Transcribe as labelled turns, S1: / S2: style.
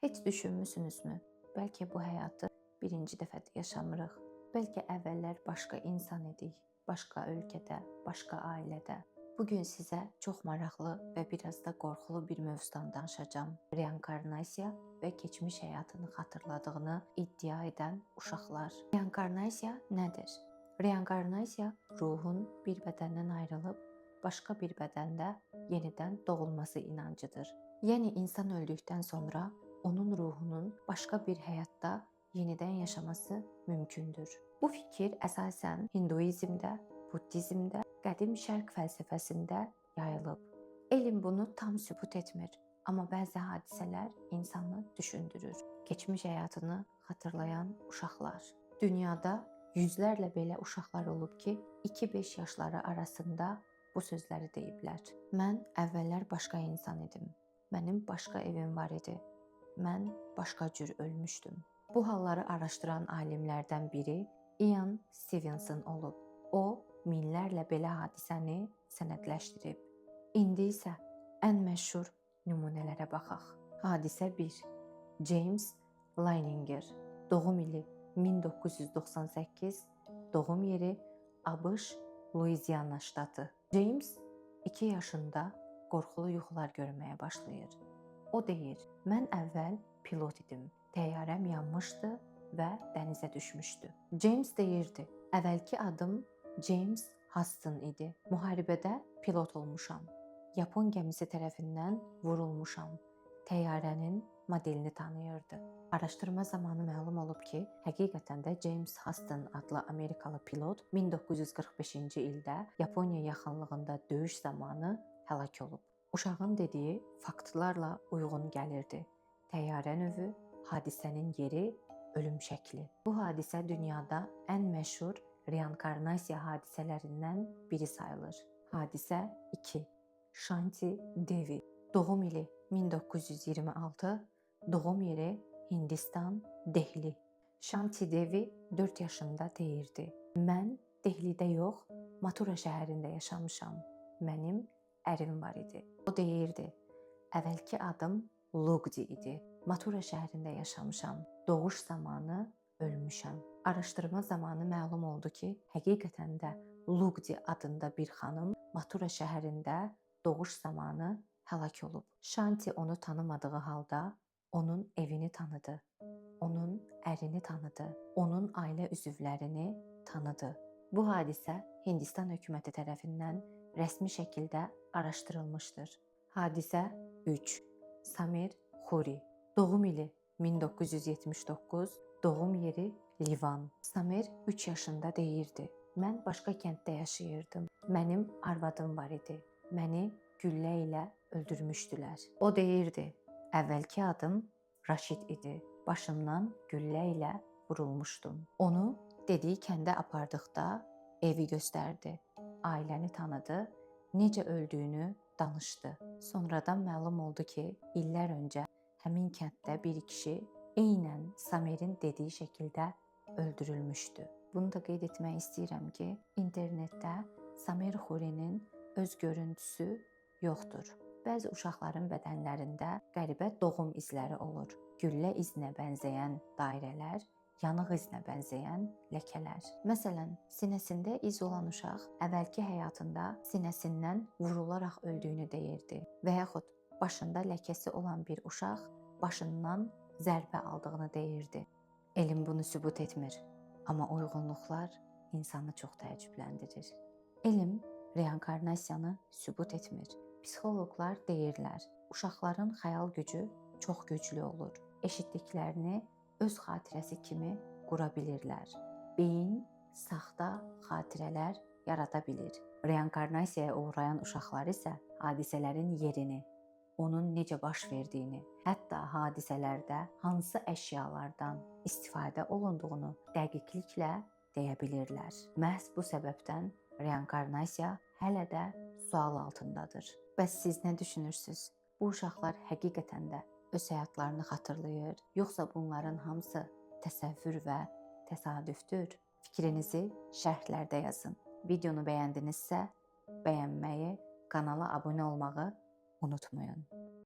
S1: Heç düşünmüsünüzmü? Bəlkə bu həyatı birinci dəfə yaşamırıq. Bəlkə əvvəllər başqa insan idik, başqa ölkədə, başqa ailədə. Bugün sizə çox maraqlı və biraz da qorxulu bir mövzudan danışacağam. Reinkarnasiya və keçmiş həyatını xatırladığını iddia edən uşaqlar. Reinkarnasiya nədir? Reinkarnasiya ruhun bir bədəndən ayrılıb başqa bir bədəndə yenidən doğulması inancıdır. Yəni insan öldükdən sonra onun ruhunun başqa bir həyatda yenidən yaşaması mümkündür. Bu fikir əsasən Hinduizmdə, Buddizmdə, qədim şərq fəlsəfəsində yayılıb. Elm bunu tam sübut etmir, amma bəzi hadisələr insanı düşündürür. Keçmiş həyatını xatırlayan uşaqlar. Dünyada yüzlərlə belə uşaqlar olub ki, 2-5 yaşları arasında bu sözləri deyiblər. Mən əvvəllər başqa insan idim. Mənim başqa evim var idi. Mən başqa cür ölmüşdüm. Bu halları araşdıran alimlərdən biri Ian Stevenson olub. O, minlərlə belə hadisəni sənədləşdirib. İndi isə ən məşhur nümunələrə baxaq. Hadisə 1. James Leininger. Doğum ili 1998. Doğum yeri ABŞ, Louisiana ştatı. James 2 yaşında qorxulu yuxular görməyə başlayır. O deyir, mən əvvəl pilot idim. Təyyarəm yanmışdı və dənizə düşmüşdü. James deyirdi, əvvəlki adım James Huston idi. Müharibədə pilot olmuşam. Yapon gəmisi tərəfindən vurulmuşam. Təyyarənin modelini tanıyırdı. Araşdırma zamanı məlum olub ki, həqiqətən də James Huston adlı Amerikalı pilot 1945-ci ildə Yaponiya yaxınlığında döyüş zamanı həlak olub. Uşağın dediyi faktlarla uyğun gəlirdi. Təyyarə növü, hadisənin yeri, ölüm şəkli. Bu hadisə dünyada ən məşhur reinkarnasiya hadisələrindən biri sayılır. Hadisə 2. Shanti Devi. Doğum ili 1926, doğum yeri Hindistan, Dehli. Shanti Devi 4 yaşında deyirdi. Mən Dehlidə yox, Mathura şəhərində yaşamışam. Mənim ərim var idi. O deyirdi, əvvəlki adım Lugdi idi. Mathura şəhərində yaşamışam. Doğuş zamanı ölmüşəm. Araşdırma zamanı məlum oldu ki, həqiqətən də Lugdi adında bir xanım Mathura şəhərində doğuş zamanı həlak olub. Shanti onu tanımadığı halda onun evini tanıdı. Onun ərini tanıdı. Onun ailə üzvlərini tanıdı. Bu hadisə Hindistan hökuməti tərəfindən rəsmi şəkildə araşdırılmışdır. Hadisə 3. Samir Khuri. Doğum ili 1979, doğum yeri Livan. Samir 3 yaşında deyirdi. Mən başqa kənddə yaşayırdım. Mənim arvadım var idi. Məni güllə ilə öldürmüşdülər. O deyirdi, əvvəlki adım Raşid idi. Başımdan güllə ilə vurulmuşdum. Onu dediyi kəndə apardıqda evi göstərdi. Ailəni tanıdı, necə öldüyünü danışdı. Sonradan məlum oldu ki, illər öncə həmin kənddə bir kişi eynən Samir'in dediyi şəkildə öldürülmüşdü. Bunu da qeyd etmək istəyirəm ki, internetdə Samir Khuri'nin öz görüntüsü yoxdur. Bəzi uşaqların bədənlərində qəribə doğum izləri olur. Güllə izinə bənzəyən dairələr, yanıq izinə bənzəyən ləkələr. Məsələn, sinəsində iz olan uşaq əvvəlki həyatında sinəsindən vurularaq öldüyünü deyirdi və yaxud başında ləkəsi olan bir uşaq başından zərbə aldığını deyirdi. Elm bunu sübut etmir, amma uyğunluqlar insanı çox təəccübləndirir. Elm reinkarnasiyanı sübut etmir. Psixoloqlar deyirlər, uşaqların xəyal gücü çox güclü olur. Eşitdiklərini öz xatirəsi kimi qura bilirlər. Beyin saxta xatirələr yarada bilir. Reinkarnasiyaya uğrayan uşaqlar isə hadisələrin yerini, onun necə baş verdiyini, hətta hadisələrdə hansı əşyalardan istifadə olunduğunu dəqiqliklə deyə bilirlər. Məhz bu səbəbdən reinkarnasiya hələ də sual altındadır. Bəs siz nə düşünürsünüz? Bu uşaqlar həqiqətən də öz həyatlarını xatırlayır, yoxsa bunların hamısı təsəvvür və təsadüfdür? Fikrinizi şərhlərdə yazın. Videonu bəyəndinizsə, bəyənməyi, kanala abunə olmağı unutmayın.